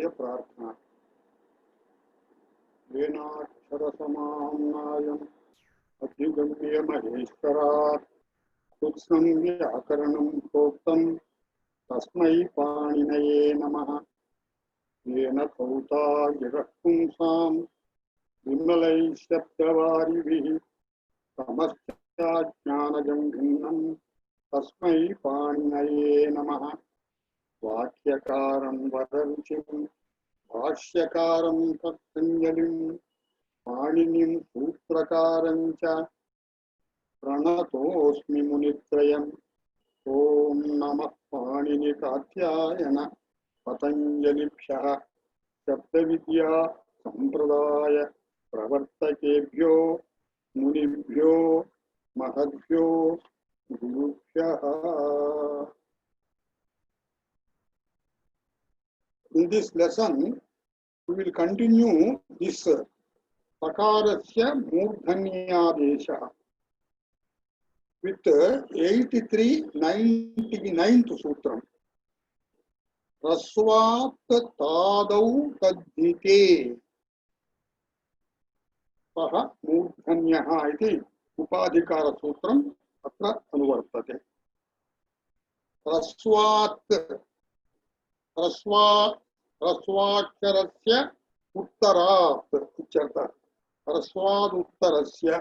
गुरुदेवस्य प्रार्थना। येनाक्षरसमाम्नायम् अधिगम्य महेश्वरात् कृत्स्नं व्याकरणं प्रोक्तं तस्मै पाणिनये नमः। येन कौता गिरः पुंसां विमलैः शब्दवारिभिः समस्याज्ञानजं भिन्नं तस्मै पाणिनये नमः। वाक्यकारं वदरुचिं भाष्यकारं पतञ्जलिं पाणिनिं सूत्रकारं च प्रणतोऽस्मि मुनित्रयम्। ओम नमः पाणिनिकात्यायन पतञ्जलिभ्यः शब्दविद्या संप्रदाय प्रवर्तकेभ्यो मुनिभ्यो महद्भ्यो गुरुभ्यः। In this lesson, we will continue this Sakarasya Murdhanyadesha with 83-99th Sutram. Rasvat tadau tadhite saha murdhanyaha iti upadhikara sutram atra anuvartate. Rasvaksharasya uttarat ityartha. Rasvad uttarasya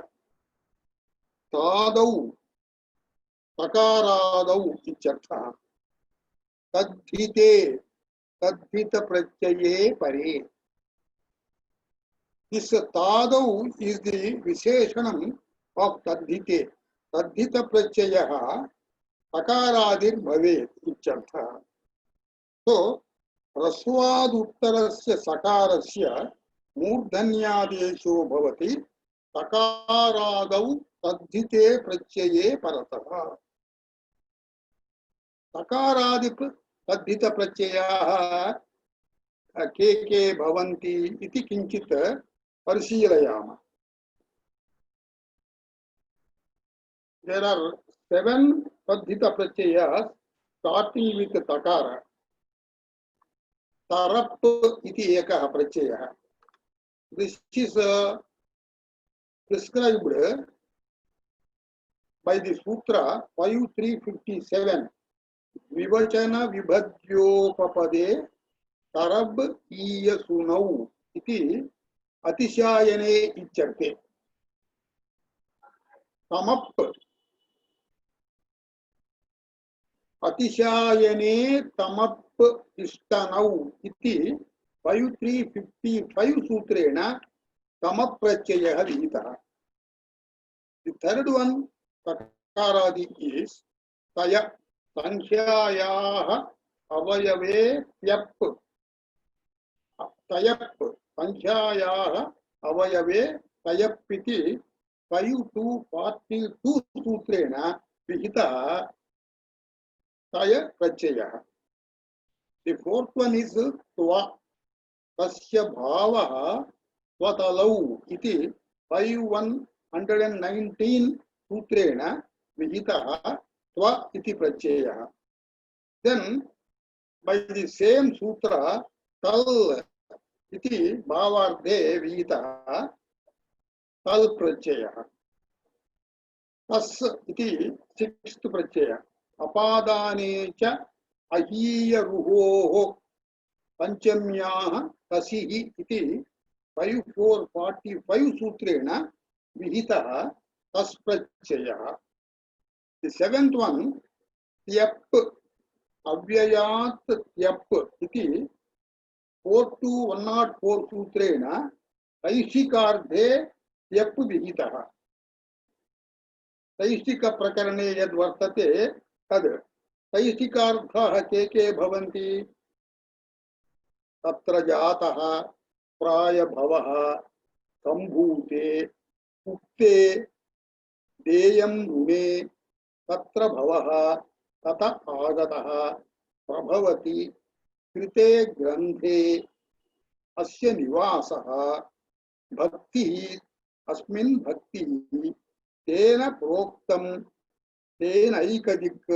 tadau sakaradau ityartha. Tadhite tadhita prachaye pare. This tadau is the visheshanam of tadhite. Tadhita prachayaha sakaradir bhavet ityartha. So rasvad uttarasya sakarasya मूर्धन्यादेशो भवति सकारादौ तद्धिते प्रत्यये परतः। सकारादि तद्धित प्रत्ययाः के भवन्ति इति किञ्चित् परिशीलयामः। There are 7 तद्धित प्रत्ययाः starting with takara. Tarap iti ekah pratyayah. This is prescribed by the Sutra 5357. Vivachana vibhadyopapade tarab iya sunau iti atishayane icharte. Tamap atishayane tamap ishtanau iti 5355 sutrena tamap pratyayah vihitah. The third one, sakaradi, is taya sankhyayaha avayave pyap. Tayap sankhyayaha avayave tayapiti 5242 sutrena vihitah taya pratyayah. The fourth one is tva. Tasya bhavaha tvatalau iti 5119 sutrena vihitaha tva iti pratyayah. Then by the same sutra tal iti bhavardhe vihitaha tal pratyayah. Tas iti 6th pratyayah. Apadane cha ahiya ruhoho panchamyaha tasihi iti 5445 sutrena vihitaha tas pratyayah. The 7th one, tyap avyayat tyap iti 42104 sutrena taishikardhe tyap vihitaha. Taishika prakarane yad vartate tad taishikarthaः के भवन्ति. तत्र जातः प्रायभवः सम्भूते उक्ते देयं ऋणे तत्र भवः तत आगतः प्रभवति कृते ग्रन्थे अस्य निवासः भक्तिः अस्मिन् भक्तिः तेन प्रोक्तं तेनैकदिक्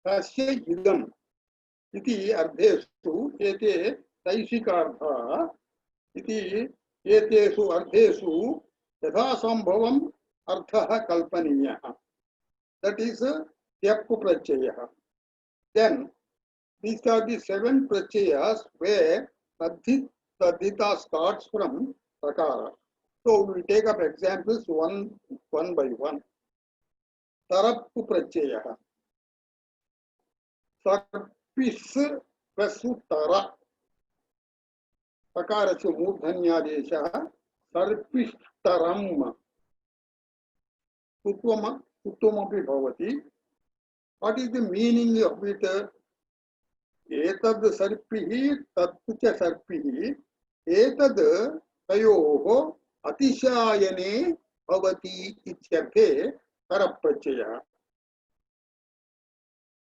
तस्य इदम् इति अर्धेषु एते तैषिकार्थाः इति एतेषु अर्थेषु यथा संभवम् अर्थः कल्पनीयः. That is त्यक् प्रत्ययः. Then these are the 7 pratyayas where tadhita starts from sakara. So we will take up examples one by one. Tarap pratyayah. Sarpis prasutara. Sakarasya मूर्धन्यादेशः सर्पिष्टरम्. Uttomapi bhavati. What is the meaning of it? Etad sarpihi tatcha sarpihi etad tayoho atishayane bhavati ityarthe taraprachaya.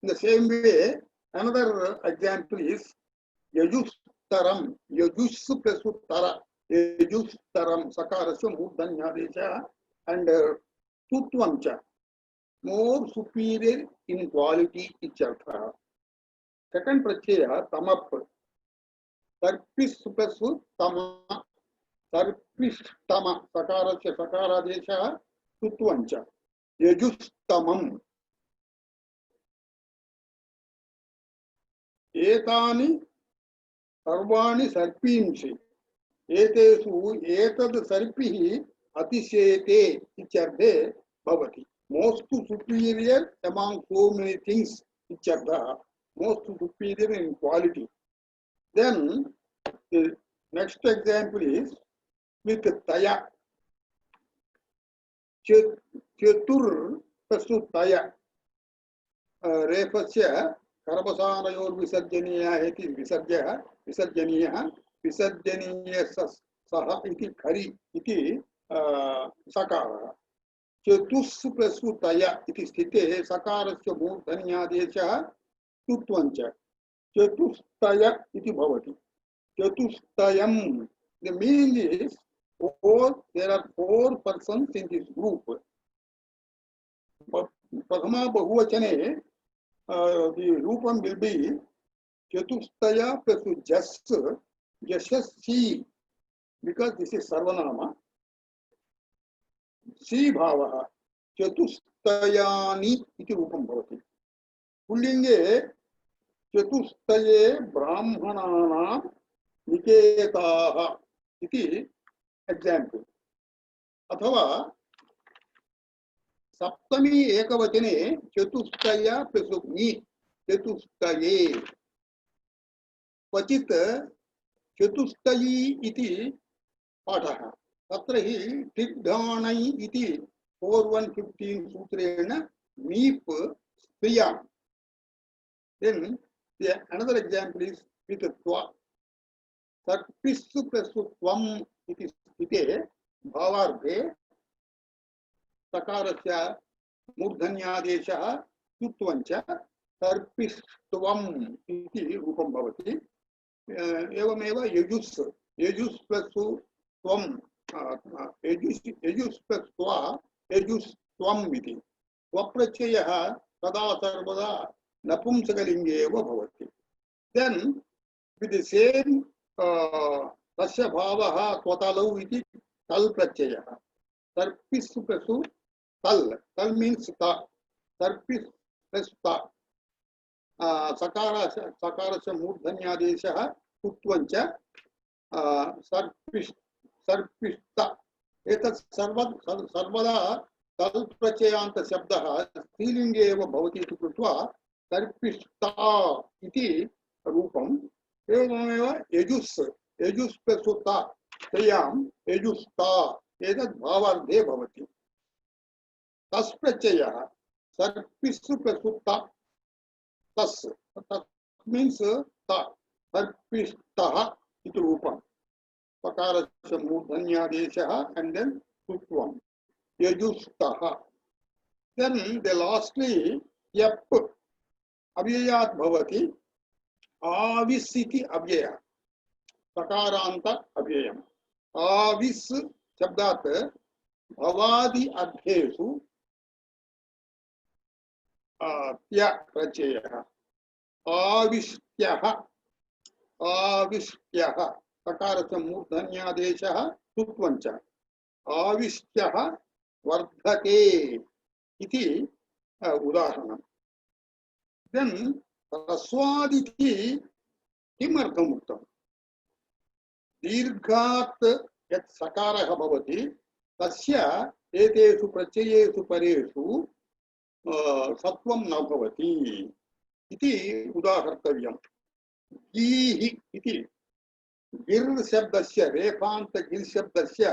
In the same way, another example is yajustaram. Yajus plus uttara. Yajustaram sakarasya murdhanyadesha and tutvancha, more superior in quality ityartha. Second pratyaya tamap. Sarpis plus tama. Sarpishtama sakarasya sakaradesha tutvancha. Yajustamam. Etani sarvani sarpinsi. Etesu etad sarpihi atishete ityarthe bhavati. Most superior among so many things ityartha. Most superior in quality. Then the next example is with taya. Chetur pasu taya. Refasya karabasanayor visarjaniya iti visarjaya visarjaniya visarjaniya saha iti khari iti sakara. Chetus pasu taya iti sthite sakarasya mūrdhanyādesha tutvancha. Chetustaya iti bhavati. Chetustayam. The meaning is there are 4 persons in this group. Prathama bahuvachane, the rupam will be Chetustaya plus jas, jasasi, because this is sarvanama. Si bhavaha. Chetustayani iti rupam bhavati. Pullinge चतुस्तये ब्राह्मणानां निकेताः इति example. अथवा सप्तमी एकवचने चतुस्तय plus नी चतुस्तये. क्वचित् चतुस्तयी इति पाठः. तत्र हि टिड्ढाणै इति 4115 सूत्रेण नीप् स्त्रियां. Then another example is with twa. Sarpisu plus tvam iti sthite bhavarthe sakarasya मूर्धन्यादेशः tutvancha sarpistvam iti rupam bhavati. Evameva yajus plus tvam yajus plus tva yajus tvam iti. Tvaprachayah kada sarvada napumsakalinge eva bhavati. Then with the same tasya bhavaha tvatalau iti tal prachayah. Sarpis plus tal. Tal means ta. Sarpis plus ta. Sakarasya mūrdhanyādesha tutvancha sarpishta. Etat sarvada tal prachayanta shabdah स्त्रीलिंगे एव भवति इति कृत्वा सर्पिष्टा इति रूपम्. एवमेव यजुस् प्रसुता तयां यजुस्ता एतद् भावार्थे भवति. तस् प्रत्ययः सर्पिस् प्रसुता तस् तत् मीन्स् ता सर्पिष्टः इति रूपम्. पकारस्य मूर्धन्यादेशः and then tutvam यजुस्तः. Then the lastly yap avyayat bhavati avis iti avyaya sakaranta avyayam. Avis shabdat bhavadi adhesu tya prachayah. Avishyah आविष्ट्यः सकारस्य मूर्धन्यादेशः सुत्वं च आविष्ट्यः वर्धते इति उदाहरणम्। देन् ह्रस्वादिति किमर्थम् उक्तम्? दीर्घात् यत् सकारः भवति तस्य एतेषु प्रत्ययेषु परेषु सत्वं न भवति इति उदाहर्तव्यम्। गीः इति गिर् शब्दस्य रेफान्त गिर् शब्दस्य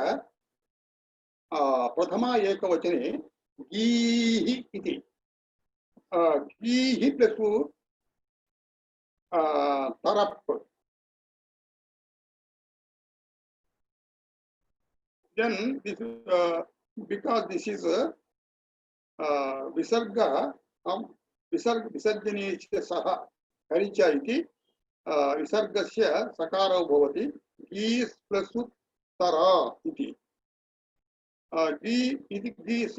प्रथमा एकवचने गीः इति गीः प्लस् तरप्। Then this because this is visarga विसर्जनीय सह हरिच इति विसर्गस्य सकारो भवति गीस् प्लस् तरा इति गी इति गीः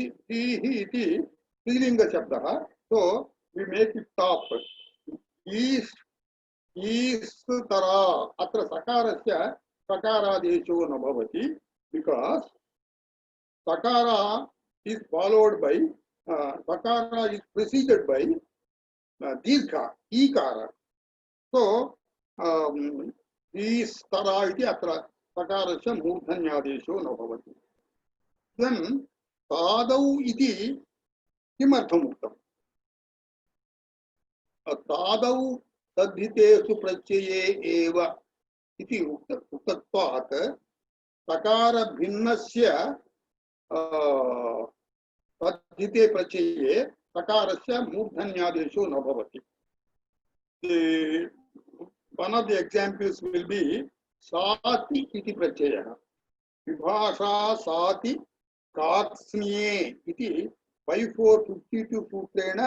इति स्त्रीलिंग शब्दः। So we make it top गीस् गीस् तरा। अत्र सकारस्य सकारादेशो न भवति because sakara is followed by sakara is preceded by dirgha ikara. So istara iti atra sakarasya मूर्धन्यादेशो न भवति। Then tadau iti किमर्थम् उक्तम्? तादौ तद्धितेषु प्रत्यये एव इति उक्तत्वात् सकार भिन्नस्य तद्धिते प्रत्यये सकारस्य मूर्धन्यादेशो न भवति। One of the examples will be साति इति प्रत्ययः। विभाषा साति कार्त्स्न्ये इति 5452 सूत्रेण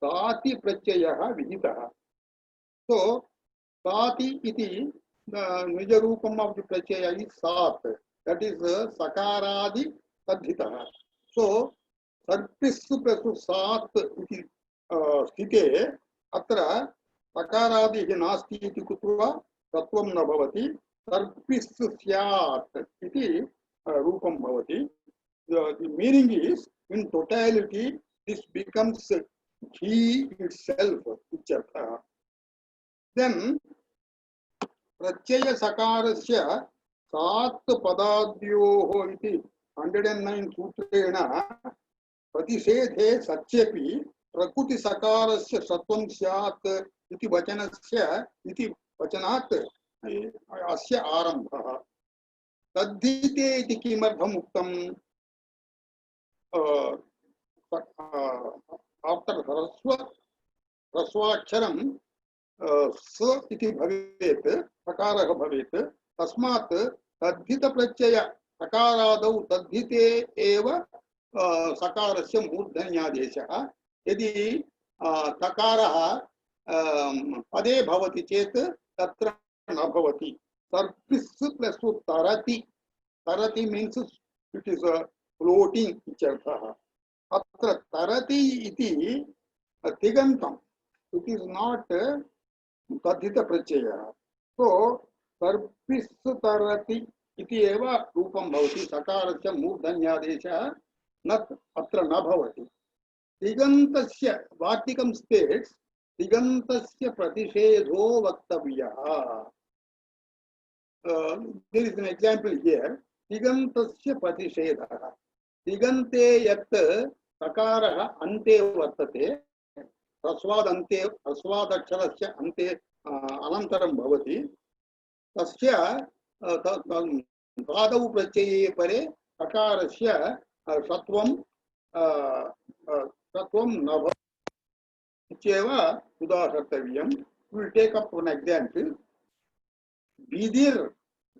साति प्रत्ययः विहितः। So साति इति निज रूपम of the Pratyaya is sat, that is sakaradi tadhitah. So sarpissu plus sat iti sthite atra sakaradi nasti iti kutva tatvam न भवति sarpissu syat iti रूपम भवति. The meaning is in totality this becomes he itself. Then प्रत्यय सकारस्य सात् पदाद्योः इति 109 सूत्रेण प्रतिषेधे सत्यपि प्रकृति सकारस्य सत्वं स्यात् इति वचनात् अस्य आरम्भः। तद्धिते इति किमर्थम् उक्तम्? आफ्टर् ह्रस्वाक्षरं स इति भवेत्, सकारः भवेत्। तस्मात् तद्धित प्रत्यय सकारादौ तद्धिते एव सकारस्य मूर्धन्यादेशः। यदि सकारः पदे भवति चेत् तत्र न भवति। सर्पिस् प्लस् तरति, तरति मीन्स् इट इस् फ्लोटिंग इत्यर्थः। अत्र तरति इति तिगन्तम्, इट इस् नाट् तद्धित प्रत्ययः। सो सर्पिस् तरति इति एव रूपं भवति, सकारस्य मूर्धन्यादेशः न अत्र न भवति। तिगन्तस्य वार्तिकं स्टेट्स् तिगन्तस्य प्रतिषेधो वक्तव्यः। There is an example here, तिगन्तस्य प्रतिषेधः। तिगन्ते यत् सकारः अन्ते वर्तते, ह्रस्वादन्ते ह्रस्वादक्षरस्य अन्ते अनन्तरं भवति, तस्य पादौ प्रत्यये परे सकारस्य सत्वं न भवति इत्येव उदाहर्तव्यम्। We will take up one example. विदिर्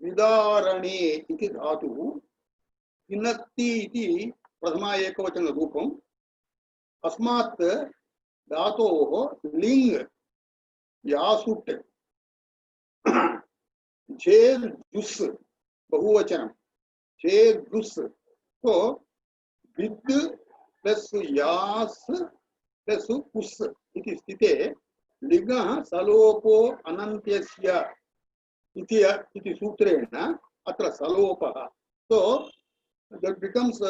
विदारणे इति धातुः विनत्ति इति प्रथमा एकवचन रूपम्। अस्मात् धातोः लिङ् यासुट् झेर् जुस् बहुवचनं झेर् जुस्। तो विद् प्लस यास् प्लस उस् इति स्थिते लिगः सलोपो अनन्त्यस्य इति सूत्रेण अत्र सलोपः. So that becomes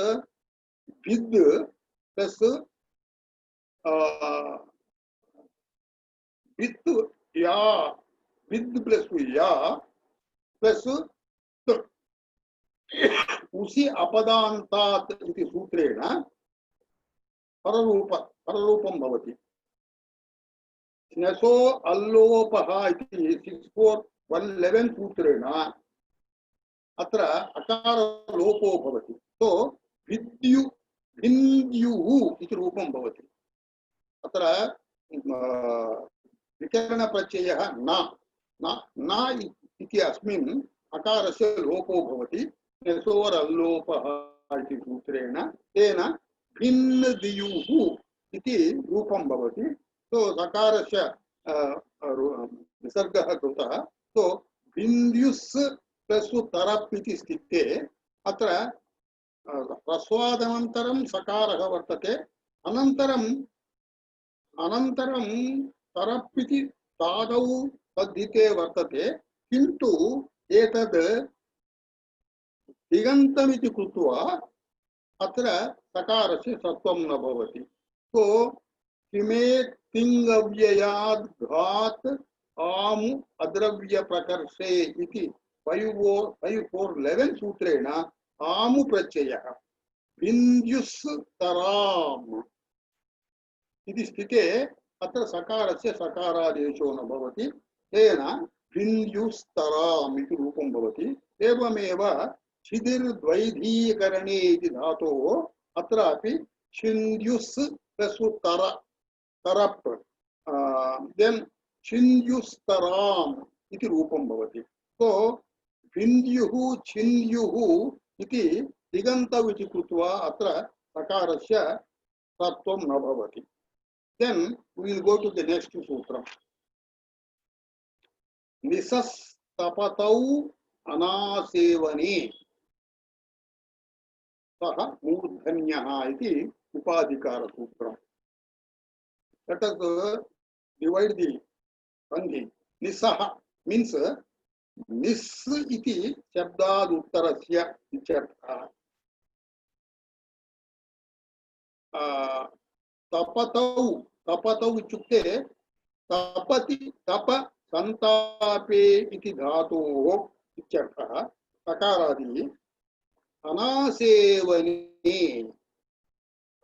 vid plus with ya, with plus ya plus उसी अपदान्तात् इति सूत्रेण पररूपं भवति. स्नेसो अल्लोपः इति 64111 सूत्रेण अत्र अकार लोपो भवति. सो भिन्द्युः इति रूपं भवति. अत्र विकरण प्रत्ययः न इति अस्मिन् अकारस्य लोपो भवति. स्नेसोर् अल्लोपः इति सूत्रेण तेन भिन्नदियुः इति रूपं भवति. तो सकारस्य विसर्गः कृतः. तो भिन्द्युस् प्लस् तरप् इति स्थिते अत्र ह्रस्वादनन्तरं सकारः वर्तते. अनन्तरं तरप् इति तादौ तद्धिते वर्तते. किन्तु एतद् दिगन्तमिति कृत्वा अत्र सकारस्य सत्वं न भवति. तो किमे तिङ्गव्ययाद् घात् आमु अद्रव्य प्रकर्षे इति 5411 सूत्रेण आमु प्रत्ययः भिन्द्युस् तराम् इति स्थिते अत्र सकारस्य सकारादेशो न भवति. तेन भिन्द्युस्तराम् इति रूपं भवति. एवमेव छिदिर्द्वैधीकरणे इति धातोः अत्रापि छिन्द्युस् प्लस् तरप् देन् छिन्द्युस्तराम् इति रूपं भवति. तो भिन्द्युः छिन्द्युः इति दिगन्तौ इति कृत्वा अत्र सकारस्य तत्त्वं न भवति. Then we will go to the next sutra. निसस्तपतौ अनासेवने सः मूर्धन्यः इति उपाधिकार सूत्रम्. Let us divide the sandhi. Nisah means nis iti shabdad uttarasya ityarthah. तपतौ इत्युक्ते तपति तप संतापे इति धातोः इत्यर्थः. सकारादि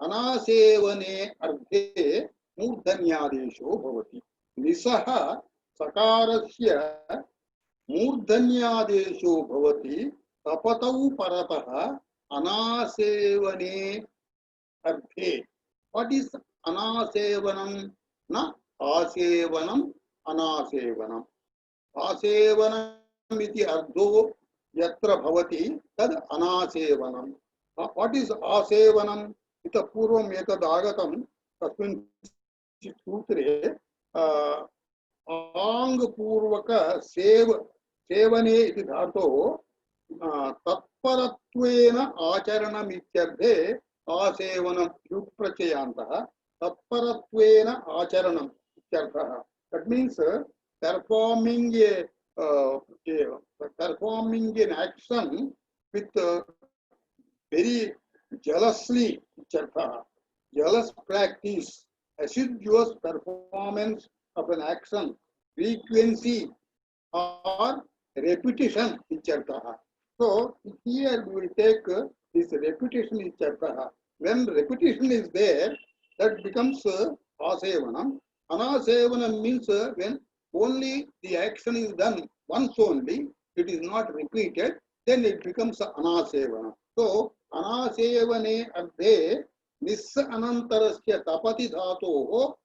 अनासेवने अर्थे मूर्धन्यादेशो भवति. निसः सकारस्य मूर्धन्यादेशो भवति. तपतौ परतः अनासेवने अर्थे. What is anasevanam? Na asevanam, anasevanam. Asevanam iti ardho yatra bhavati tad anasevanam. What is asevanam? Ita purvam etad agatam tasmin sutre ang purvaka sevane iti dhato tatparatvena acharanam ityarthe आसेवनम युक् प्रत्ययान्तः तत्परत्वेन आचरणम इत्यर्थः. That means performing an action with very jealously ityर्थः. Jealous practice, assiduous performance of an action, frequency or repetition ityर्थः. So here we will take this repetition ityर्थः. When repetition is there, that becomes asevanam. Anasevanam means when only the action is done once only, it is not repeated, then it becomes anasevanam. So anasevane arthe nis anantarasya tapati dhatoho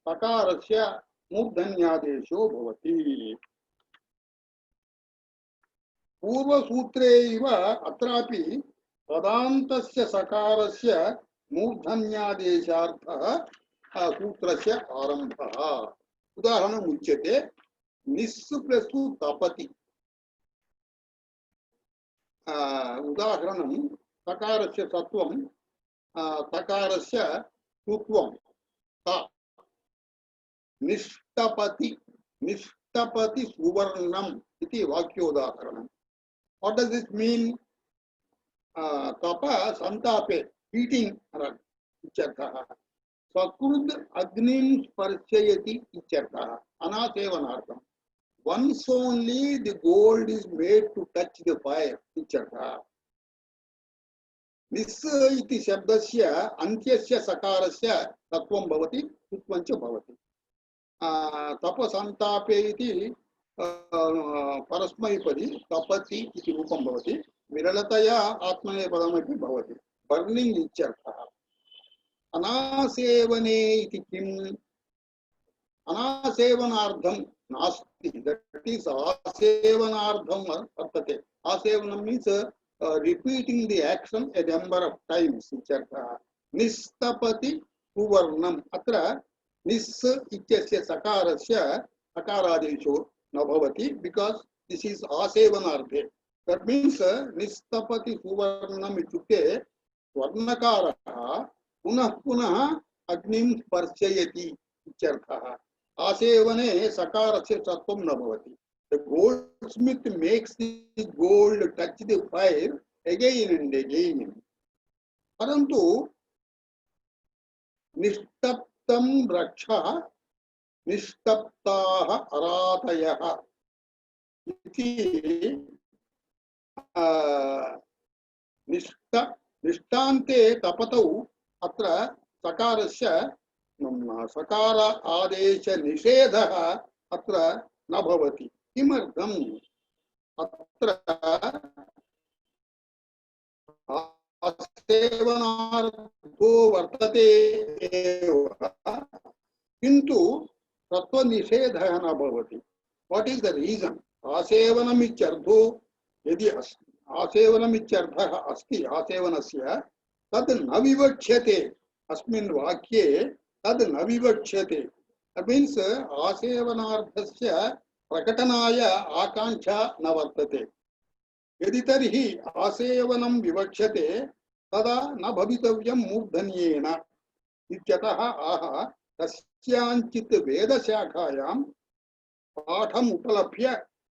sakarasya मूर्धन्यादेशो भवति. पूर्व सूत्रे इव अत्रापि पदान्तस्य सकारस्य मूर्धन्यादेशार्थः सूत्रस्य आरम्भः. उदाहरणम् उच्यते निस् प्लस् तपति. उदाहरणं सकारस्य सत्वं तकारस्य सुत्वं ता. निष्टपति निस्तपति सुवर्णम इति वाक्योदाहरणम्. What does this mean? तप संतापे heating इत्यर्थः. सकृद अग्निं स्पर्शयति इत्यर्थः. अनासेवनार्थम्. Once only the gold is made to touch the fire इत्यर्थः. निस् इति शब्दस्य अन्त्यस्य सकारस्य तत्वं भवति, उत्वं च भवति. तपसन्तापे इति परस्मैपदी तपति इति रूपं भवति. विरलतया आत्मनेपदमपि भवति. बर्निंग इत्यर्थः. अनासेवने इति किम्? अनासेवनार्थं नास्ति. दट् इस् आसेवनार्थं वर्तते. आसेवनं means repeating the action a number of times. Nistapati suvarnam. Atra nis ityasya sakarasya sakaradesho na bhavati because this is asevanarthe. That means nistapati suvarnam ityukte swarnakaraha punah punah agnim sparshayati ityarthaha. Asevane sakarasya sattvam na bhavati. The goldsmith makes the gold touch the fire again and again. Parantu nishtaptam raksha nishtaptaha aratayah iti nishtante tapatau atra sakarasya sakara adesha nishedha atra न भवति. किमर्थम्? अत्र आसेवनार्थो वर्तते एव किन्तु तत्त्वनिषेधः न भवति. What is the reason? आसेवनमित्यर्थो यदि आसेवनमित्यर्थः अस्ति आसेवनस्य तद् न विवक्ष्यते. अस्मिन् वाक्ये तद् न विवक्ष्यते. That means आसेवनार्थस्य प्रकटनाय आकांक्षा न वर्तते. यदि तर्हि आसेवनं विवक्ष्यते तदा न भवितव्यं मूर्धन्येन. इत्यतः आह कस्याञ्चित् वेदशाखायां पाठम् उपलभ्य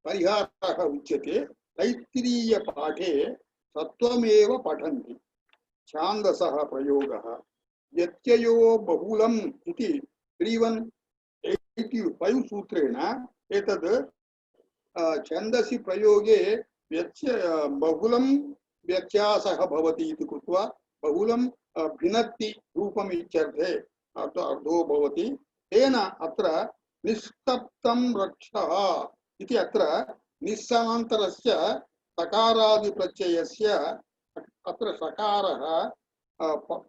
परिहारः उच्यते. तैत्तिरीय पाठे सत्वमेव पठन्ति. छान्दसः प्रयोगः व्यत्ययो बहुलम् इति 3185 सूत्रेण एतद् छन्दसि प्रयोगे बहुलं व्यत्यासः भवति इति कृत्वा बहुलं भिन्नति रूपम् इत्यर्थे अर्थो भवति. तेन अत्र निस्तप्तं रक्षः इति अत्र निस्समान्तरस्य सकारादिप्रत्ययस्य अत्र सकारः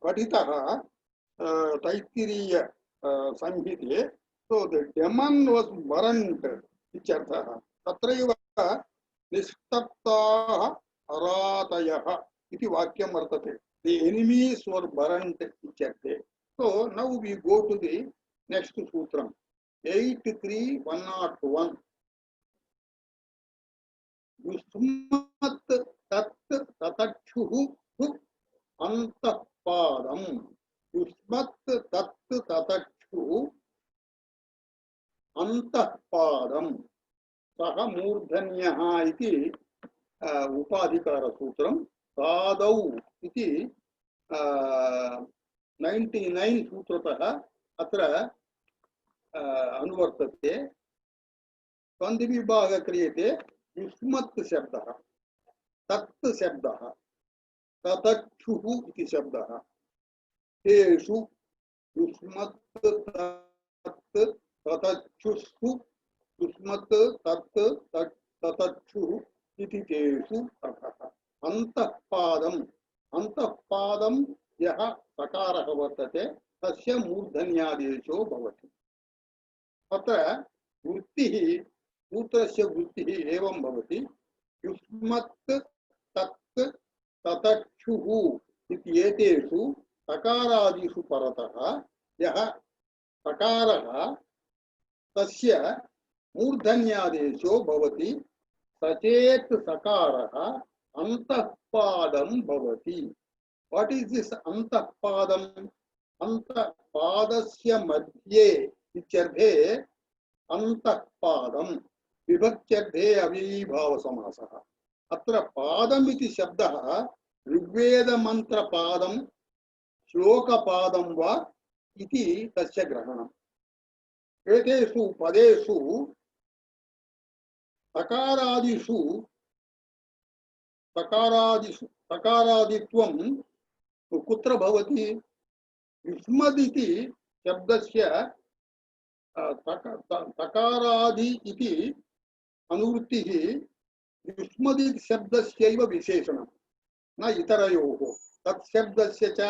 पठितः Taittiriya संहिते. So the demon was burnt इत्यर्थः. तत्रैव निस्तप्ताः अरातयः इति वाक्यं वर्तते. The enemies were burnt इत्यर्थे. So now we go to the next सूत्रम् 83101. युष्मत् तत् ततच्छुः अन्तःपादम्. युष्मत् तत् ततच्छुः अंतःपादं सह मूर्धन्यः इति उपाधिकारसूत्रं. सादौ इति 99 सूत्रतः अत्र अनुवर्तते. सन्धिविभागः क्रियते. युष्मत् शब्दः, तत् शब्दः, ततच्छुः इति शब्दः. तेषु युष्मत् तत् ततच्छुः युष्मत् तत् ततच्छुः इति तेषु अर्थः. अन्तःपादम्. अन्तःपादं यः सकारः वर्तते तस्य मूर्धन्यादेशो भवति. अत्र वृत्तिः सूत्रस्य वृत्तिः एवं भवति. युष्मत् तत् ततच्छुः इत्येतेषु सकारादिषु परतः यः सकारः तस्य मूर्धन्यादेशो भवति. सचेत सकारः अंतःपादं भवति. What is this अंतःपादम्? अंतःपादस्य मध्ये इत्यर्थे अन्तःपादं विभक्त्यर्थे अव्ययीभावसमासः। अत्र पादम् इति शब्दः ऋग्वेदमन्त्रपादं श्लोकपादं वा इति तस्य ग्रहणम्। एतेषु पदेषु तकारादिषु तकारादित्वं कुत्र भवति? युष्मदिति शब्दस्य तकारादि इति अनुवृत्तिः युष्मदि शब्दस्यैव विशेषणं, न इतरयोः। तत्शब्दस्य च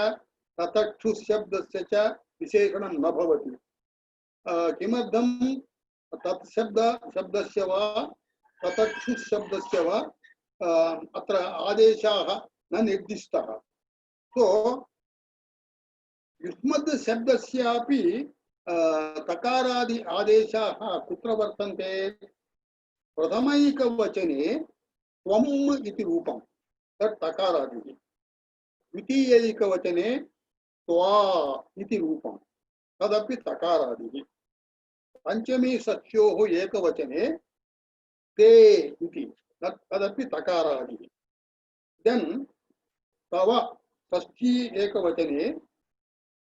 ततक्षुशब्दस्य च विशेषणं न भवति। किमर्थं तत्शब्दस्य वा ततक्षुशब्दस्य वा अत्र आदेशाः न निर्दिष्टः। सो युष्मद् शब्दस्यापि तकारादि आदेशाः कुत्र वर्तन्ते? प्रथमैकवचने त्वम् इति रूपं, तत् तकारादिः। द्वितीयैकवचने त्वा इति रूपं, तदपि तकारादिः। पंचमी षष्ठ्योः एकवचने ते इति, तदपि तकारादिः। देन् तव षष्ठी एकवचने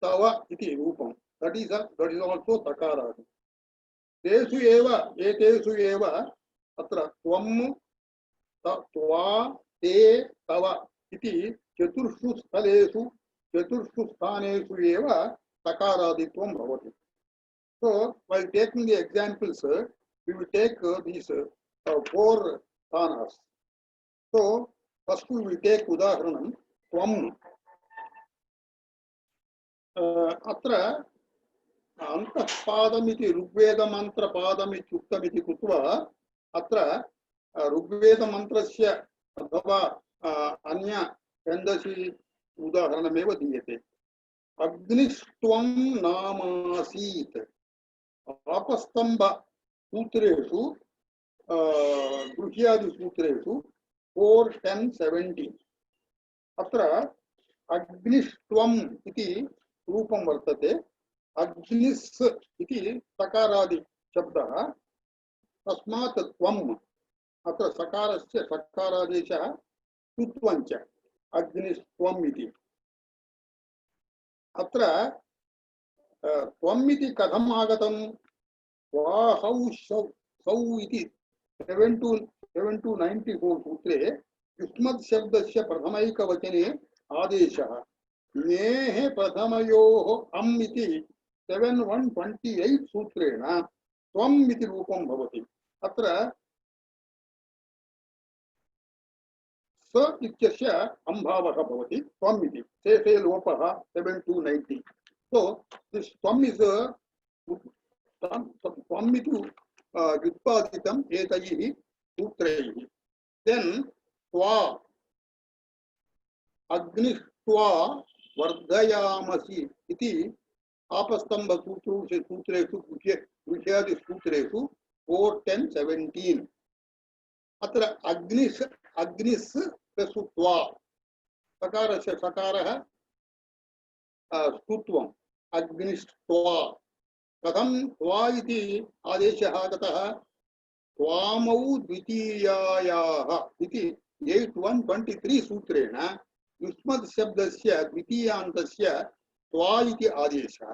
तव इति रूपं, दट इज आल्सो तकारादि। एतेषु एव अत्र त्वं त्वा ते तव इति चतुर्षु स्थानेषु एव तकारादित्वं भवति। So while taking the examples, we will take these 4 sthanas. So first we will take udaharanam tvam. अत्र अन्तःपादमिति ऋग्वेदमन्त्रपादमित्युक्तमिति कृत्वा अत्र ऋग्वेदमन्त्रस्य अथवा अन्य छन्दसि उदाहरणमेव दीयते। अग्निस्त्वं नामासीत्। आपस्तम्भ सूत्रेषु गृह्यादिसूत्रेषु 4, 10, 17 अत्र अग्निस्त्वम् इति रूपं वर्तते। अग्निस् इति सकारादि शब्दः, तस्मात् त्वम् अत्र सकारस्य सकारादेशः तुत्वञ्च अग्निस्त्वम् इति। अत्र त्वम् इति कथम् आगतं? वाहौ सौ इति 7 to 94 सूत्रे युष्मद् शब्दस्य प्रथमैकवचने आदेशः नेः प्रथमयोः अम् इति 7:128 सूत्रेण त्वम् इति रूपं भवति। अत्र स इत्यस्य अंभावः भवति त्वम् इति, शेषे लोपः 7 to 90। So this त्वम् is त्वम् इति व्युत्पादितम् एतैः सूत्रैः। Then त्वा अग्निस्त्वा वर्धयामसि इति आपस्तम्भ सूत्रेषु गृह्यादिसूत्रेषु 4, 10, 17 अत्र अग्निस् प्लस् त्वा सकारस्य सकारः स्तुत्वम् अग्निस्त्वा। कथं त्वा इति आदेशः आगतः? त्वामौ द्वितीयायाः इति 8:123 सूत्रेण युष्मद् शब्दस्य द्वितीयान्तस्य त्वा इति आदेशः।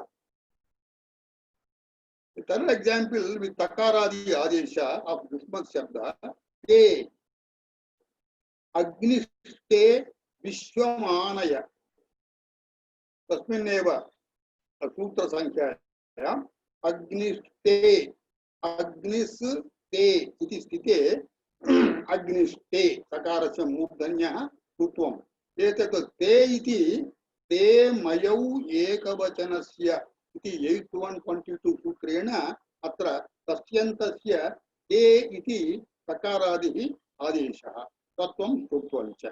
The third example with takaradi adesha of युष्मद् शब्द ते अग्निस्ते विश्वमानय तस्मिन्नेव सूत्र संख्यायाम् अग्निस्ते अग्निस्ते इति स्थिते अग्निस्ते सकारस्य मूर्धन्यः ऋत्वम्। एतत् ते इति ते मयौ एकवचनस्य इति 8:122 सूत्रेण अत्र तस्यन्तस्य ते इति सकारादिः आदेशः तत्वं स्तुत्वं च।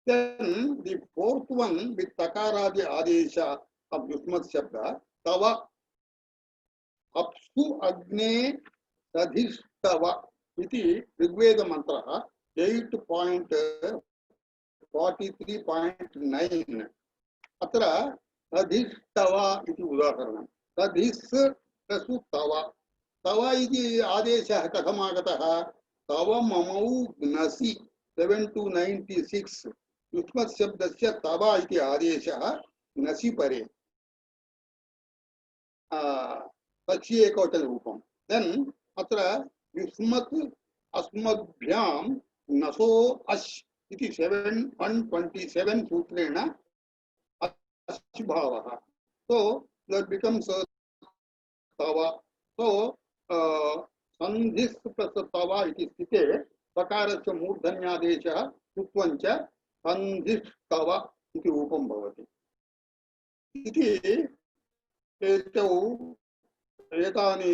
Then the fourth one with takaradi adesha of युष्मद् शब्द तव अप्सु अग्ने दधिष्टव इति ऋग्वेद मंत्रः 8.43.9 अत्र दधिष्टव इति उदाहरणं। दधिस् प्लस् तव तव इति आदेशः कथम् आगतः? तव ममौ ग्नसि 7-96 युष्मत् शब्दस्य तव इति आदेशः ग्नसि परे तस्य एकवचनरूपं। देन् अत्र युष्मत् अस्मभ्यां नसो अश् इति 7-127 सूत्रेण अश् भावः। So that becomes तव। So सन्धिस् प्लस तव इति स्थिते सकारस्य मूर्धन्यादेशः कृत्वञ्च सन्धिस्तव इति रूपं भवति। इति एतौ एतानि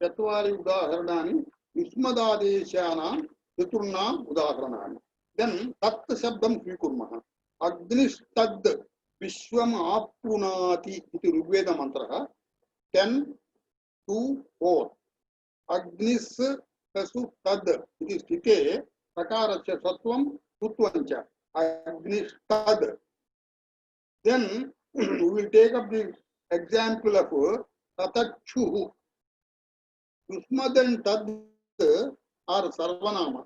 चत्वारि उदाहरणानि युष्मदादेशानां चतुर्णाम् उदाहरणानि। देन् तत् शब्दं स्वीकुर्मः। अग्निस्तद् विश्वम् आप्नुनाति इति ऋग्वेदमन्त्रः 10-4 अग्निस् तसु तद् इति स्थिते सकारस्य सत्वं कुत्वञ्च अग्निस्तद्। Then we will take up the example of tatachhu. Yushmad and tad are sarvanama.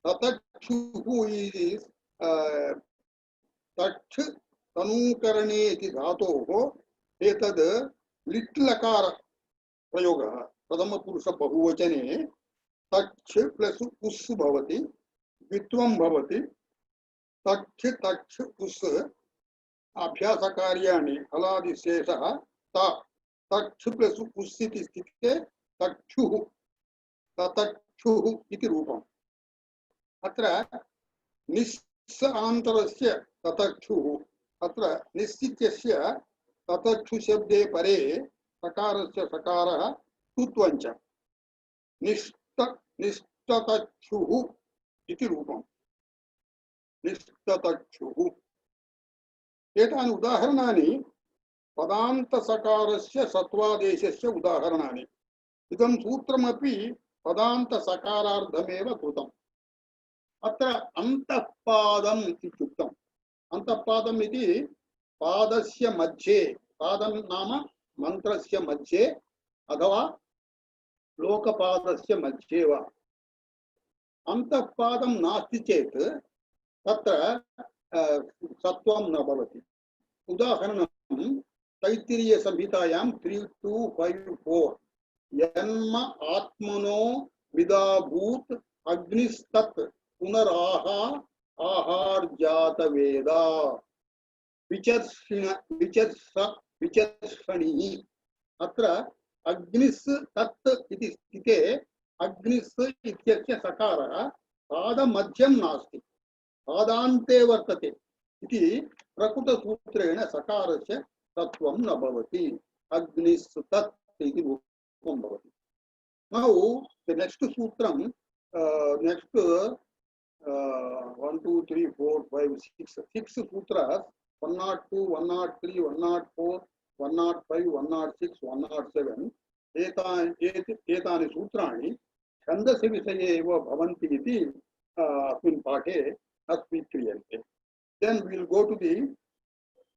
Tatachhu is तच्छ तनूकरणे इति धातोः एतद् लिट् लकार प्रयोगः। प्रथमपुरुष बहुवचने तच्छ प्लस उस् भवति, द्वित्वं भवति। तच्छ तच्छ उस् अभ्यास कार्याणि हलादिशेषः तच्छ प्लस उस् इति स्थिते तच्छुः ततच्छुः इति रूपम्। अत्र निस् आन्तरस्य ततच्छुः, अत्र निश्चित्यस्य ततच्छु शब्दे परे सकारस्य सकारः तुत्वञ्च निष्टतच्छुः इति रूपम्। निष्टतच्छुः। एतानि उदाहरणानि पदान्तसकारस्य सत्वादेशस्य उदाहरणानि। इदं सूत्रमपि पदान्तसकारार्थमेव कृतम्। अत्र अन्तःपादम् इत्युक्तम्। अन्तःपादम् इति पादस्य मध्ये, पादं नाम मन्त्रस्य मध्ये अथवा लोकपादस्य मध्ये वा। अन्तःपादं नास्ति चेत् तत्र सत्वं न भवति। उदाहरणं तैत्तिरीय संहितायां 3.2.5.4 यन्म आत्मनो विदाभूत अग्निस्तत् पुनराहा आहार्जातवेदा विचर्षणिः। अत्र अग्निस् तत् इति स्थिते अग्निस् इत्यस्य सकारः पादमध्यं नास्ति, पादान्ते वर्तते इति प्रकृतसूत्रेण सकारस्य तत्त्वं न भवति। अग्निस् तत् इति रूपं भवति। Now the next sutram, next 1, 2, 3, 4, 5, 6 sutras, 102, 103, 104, 105, 106, 107 एतानि सूत्राणि छन्दसि विषये एव भवन्ति इति अस्मिन् पाठे स्वीक्रियन्ते। Then we will go to the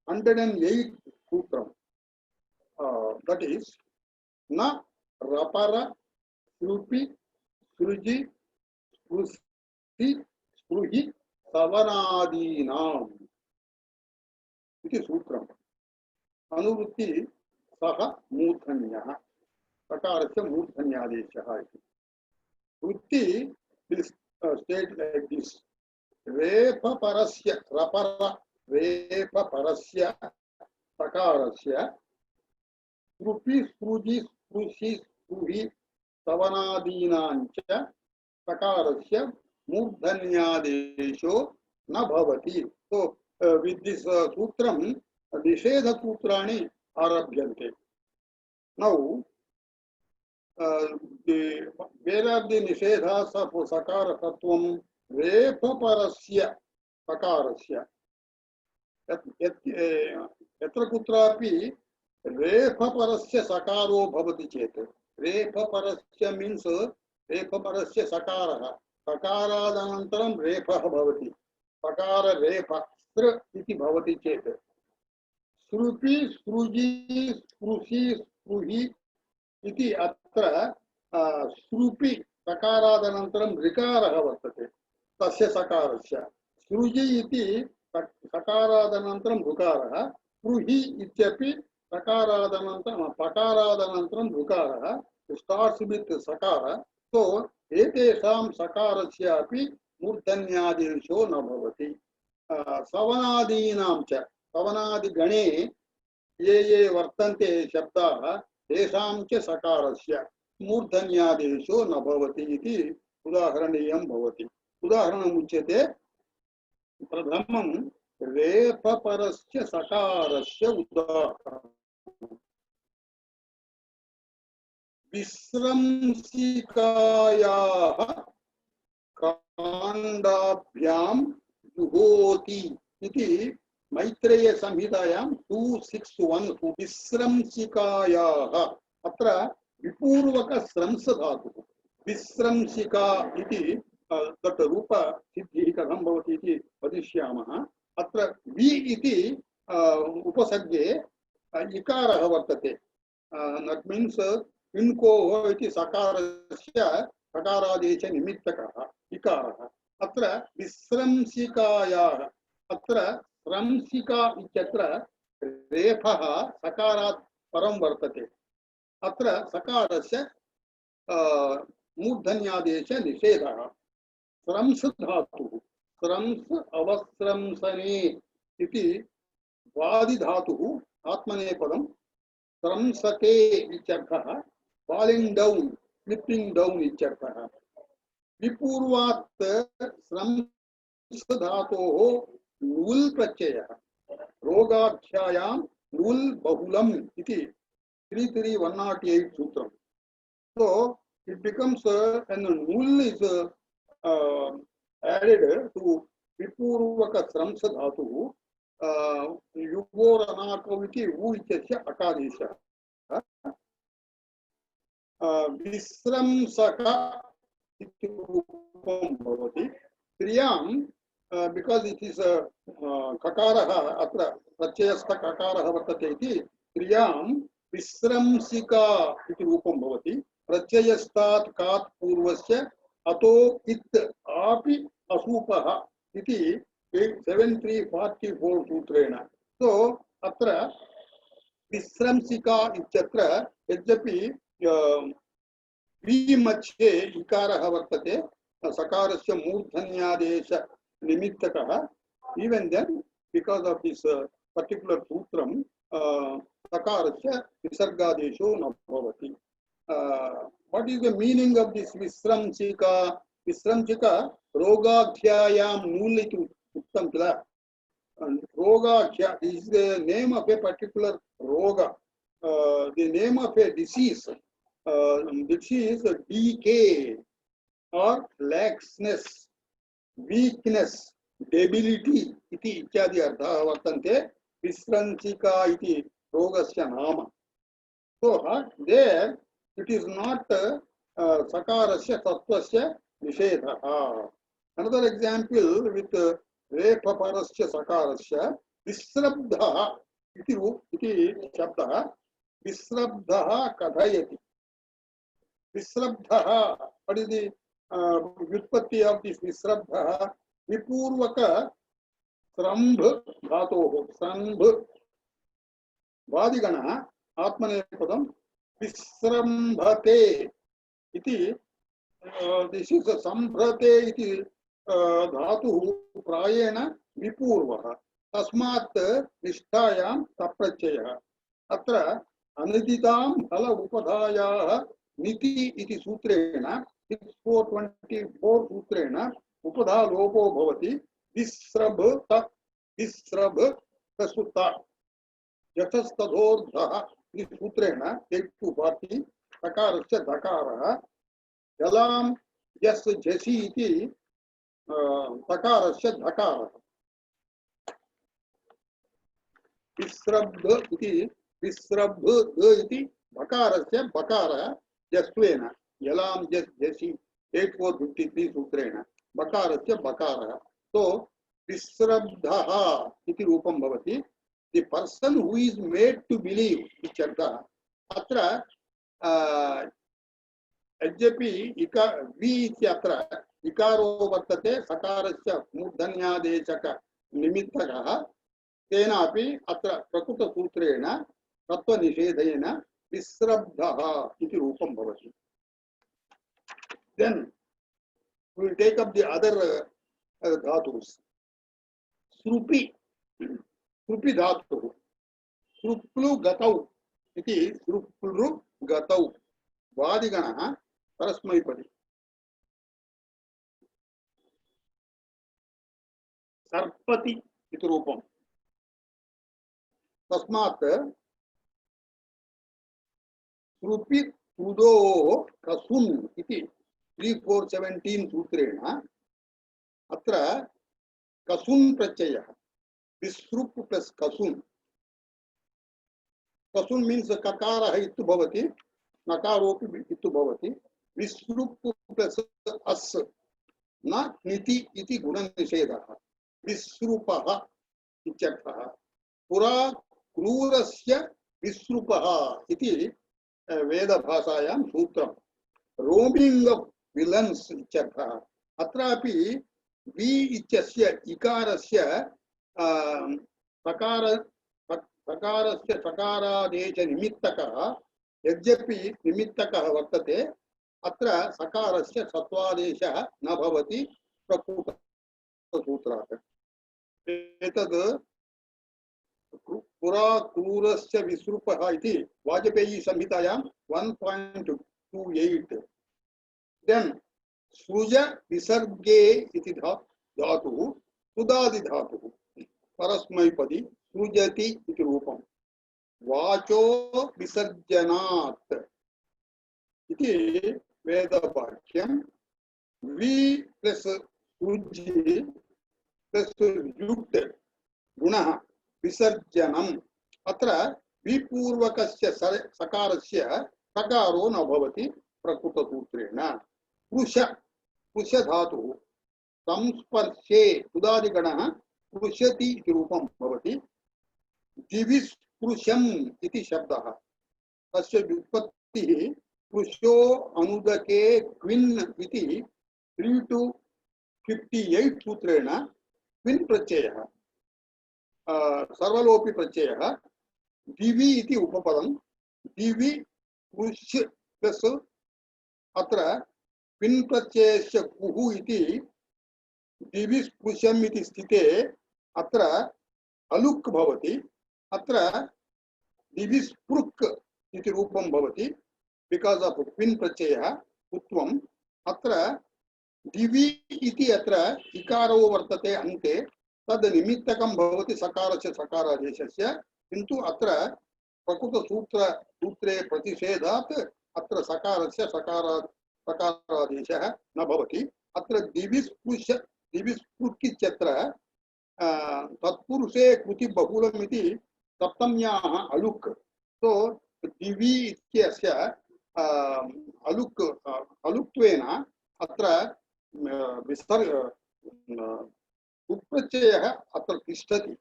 108 sutram. That is na rapara Srupi, Sruji, Sprusi, Spruhi, Savanadinam. इति सूत्रम्। अनुवृत्ति सः मूर्धन्यः, सकारस्य मूर्धन्यादेशः इति। वृत्ति will state like this. रेफपरस्य रपर रेफपरस्य सकारस्य स्पृपि स्पृजि स्पृशि स्पृहि सवनादीनाञ्च सकारस्य मूर्धन्यादेशो न भवति। So with this sutram निषेध सूत्राणि आरभ्यन्ते। Now where are the निषेधाः सकारसत्वं? रेफपरस्य सकारस्य यत्र कुत्रापि रेफपरस्य सकारो भवति चेत्, रेफपरस्य मीन्स् रेफपरस्य सकारः, सकारादनन्तरं रेफः भवति, सकार रेफ स्र इति भवति चेत् श्रुति स्पृजि स्पृशि स्पृहि इति अत्र श्रुपि सकारादनन्तरं ऋकारः वर्तते तस्य सकारस्य सृजि इति सकारादनन्तरं ऋकारः पृहि इत्यपि सकारादनन्तरं पकारादनन्तरं ऋकारः स्टार्ट्स् वित् सकार सो एतेषां सकारस्यापि मूर्धन्यादेशो न भवति सवनादीनां च सवनादिगणे ये वर्तन्ते शब्दाः तेषां च सकारस्य मूर्धन्यादेशो न भवति इति उदाहरणीयं भवति उदाहरणम् उच्यते प्रथमं रेफपरस्य सकारस्य उदाहरणम् विस्रंसिकायाः काण्डाभ्यां जुहोति इति मैत्रेय संहितायां 261 विस्रंसिकायाः अत्र विपूर्वक स्रंस धातुः विस्रंसिका इति तत् रूप सिद्धिः कथं भवति इति वदिष्यामः अत्र वि इति उपसर्गे इकारः वर्तते दट् मीन्स् इन्कोः इति सकारस्य सकारादेश निमित्तकः इकारः अत्र विस्रंसिकायाः अत्र स्रंसिका इत्यत्र रेफः सकारात् परं वर्तते अत्र सकारस्य मूर्धन्यादेश निषेधः स्रंस धातुः स्रंस अवस्रंसने इति वादिधातुः आत्मनेपदं स्रंसते इत्यर्थः falling down slipping down इत्यर्थः विपूर्वात् स्रंस धातोः नुल् प्रत्ययः रोगाख्यायां नुल् बहुलम् इति 33108 सूत्रम् so it becomes when null is added to vipurvaka sramsa dhatu yuvoranakau iti u ityasya akadesha visramsaka iti rupam bhavati kriyam because it is kakaraha atra pratyayastha kakaraha vartate iti kriyam visramsika iti rupam bhavati प्रत्ययस्तात् कात् पूर्वस्य अतो इत् आपि असूपः इति 7344 सूत्रेण सो अत्र विस्रंसिका इत्यत्र यद्यपि वि मध्ये इकारः वर्तते सकारस्य मूर्धन्यादेश निमित्तकः even then because of this particular सूत्रं सकारस्य विसर्गादेशो न भवति what is the meaning of this visramsika visramsika rogakhyaayam nul iti uttam kila rogakhya is the name of a particular roga the name of a disease which is decay or laxness weakness debility iti ityadi artha vartante visramsika iti rogasya nama so there it is not sakarasya tattvasya nishedha. Another example with repaparasya sakarasya visrabdha iti shabda visrabdha kadhayati. Visrabdha, what is the vyutpatti of this visrabdha? Vipurvaka srambh dhatoh srambh vadigana atmanepadam visrambhate iti this is a sambhrate iti dhatu prayena vipurvaha tasmat nishtayam taprachayah atra anaditam phala upadhayah niti iti sutrena 6424 sutrena upadha lopo bhavati visrabha tasutta yatastadordha सूत्रेण 8240 सकारस्य धकारः जलां yes झसि इति सकारस्य धकारः विस्रब्ध इति भकारस्य बकारः जस्वेन जलां yes झसि 8453 सूत्रेण बकारस्य बकारः तो विस्रब्धः इति रूपं भवति the person who is made to believe इत्यर्थः अत्र यद्यपि इका वि इत्यत्र इकारो वर्तते सकारस्य मूर्धन्यादेशक निमित्तकः तेनापि अत्र प्रकृतसूत्रेण तत्त्वनिषेधेन विस्रब्धः इति रूपं भवति. Then we will take up the other dhatus. Srupi, Srupi dhatu, Sruplu gatau, iti Sruplu gatau, Vadigana, Parasmaipadi. Sarpati, iti rupam. Tasmat, Srupi Udo Kasun, iti 3417 सूत्रेण अत्र कसून् प्रत्ययः विसृप् प्लस कसून्. कसून् मीन्स ककारः इति भवति, नकारोपि इति भवति. विसृप् प्लस अस् न निति इति गुणनिषेधः. विसृपः इत्यर्थः. पुरा क्रूरस्य विसृपः इति वेदभाषायां सूत्रम्. रोमिंग ऑफ विलन्स इत्यर्थः. अत्रापि वि इत्यस्य इकारस्य सकारस्य सकारादेश निमित्तकः यद्यपि निमित्तकः वर्तते अत्र सकारस्य सत्वादेशः न भवति प्रकृतसूत्रात्. एतद् पुरा क्रूरस्य विसृपः इति वाजपेयी संहितायां 1.28. Then सृज विसर्गे इति धातुः सुदादि धातुः परस्मैपदी सृजति इति रूपम्. वाचो विसर्जनात् इति वेदवाक्यं. वि प्लस सृजि प्लस युक् गुणः विसर्जनम्. अत्र विपूर्वकस्य सकारस्य सकारो न भवति प्रकृतसूत्रेण. पुरुष पुरुष धातुः संस्पर्शे उदादिगणः पुरुषति इति रूपं भवति. दिविस्पृशम् इति शब्दः. तस्य व्युत्पत्तिः पुरुषो अनुदके क्विन् इति 3-58 सूत्रेण क्विन् प्रत्ययः सर्वलोपि प्रत्ययः. दिवि इति उपपदं. दिवि पुरुष प्लस अत्र पिन् प्रत्ययस्य कुहु इति दिविस्पृशम् इति स्थिते अत्र अलुक् भवति. अत्र दिविस्पृक् इति रूपं भवति बिकास् आफ् पिन् प्रत्ययः उत्वम्. अत्र दिवि इति अत्र इकारो वर्तते अन्ते. तद् निमित्तकं भवति सकारस्य सकारादेशस्य. किन्तु अत्र प्रकृतसूत्रे प्रतिषेधात् अत्र सकारस्य सकारादेशः न भवति. अत्र दिविस्पृक् इत्यत्र तत्पुरुषे कृति बहुलम् इति सप्तम्याः अलुक्. सो दिवि इत्यस्य अलुक्त्वेन अत्र उपप्रत्ययः अत्र तिष्ठति,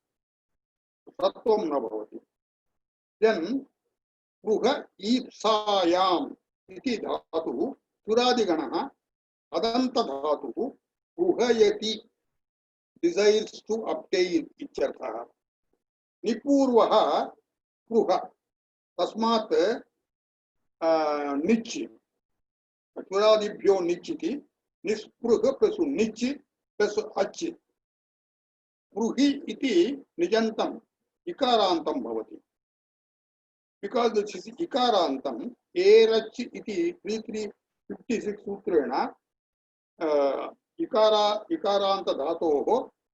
सत्वं न भवति. देन् पृह ईप्सायाम् इति धातुः सुरादिगणः अदन्त धातुः पृहयति डिसैर्स टू obtain इत्यर्थः. निपूर्वः पृह तस्मात् निच् चुरादिभ्यो निच् इति निस्पृह प्लस निच् प्लस अच्. पृहि इति निजन्तम् इकारान्तं भवति. बिकास् दिस् इस् इकारान्तम् एरच् इति 3356 सूत्रेण इकारान्त धातोः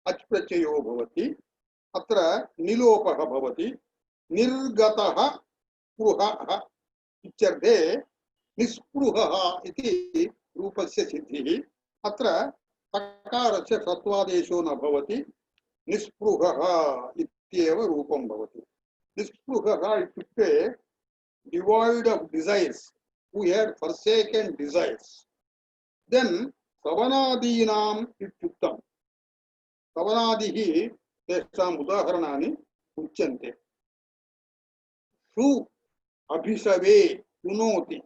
अच् प्रत्ययो भवति. अत्र निलोपः भवति. निर्गतः स्पृहः इत्यर्थे निस्पृहः इति रूपस्य सिद्धिः. अत्र सकारस्य सत्वादेशो न भवति. निस्पृहः इत्येव रूपं भवति. निस्पृहः इत्युक्ते devoid of desires, who had forsaken desires. Then सवनादीनाम् इत्युक्तम्. सवनादिः तेषाम् उदाहरणानि उच्यन्ते. सु अभिषवे शुनोति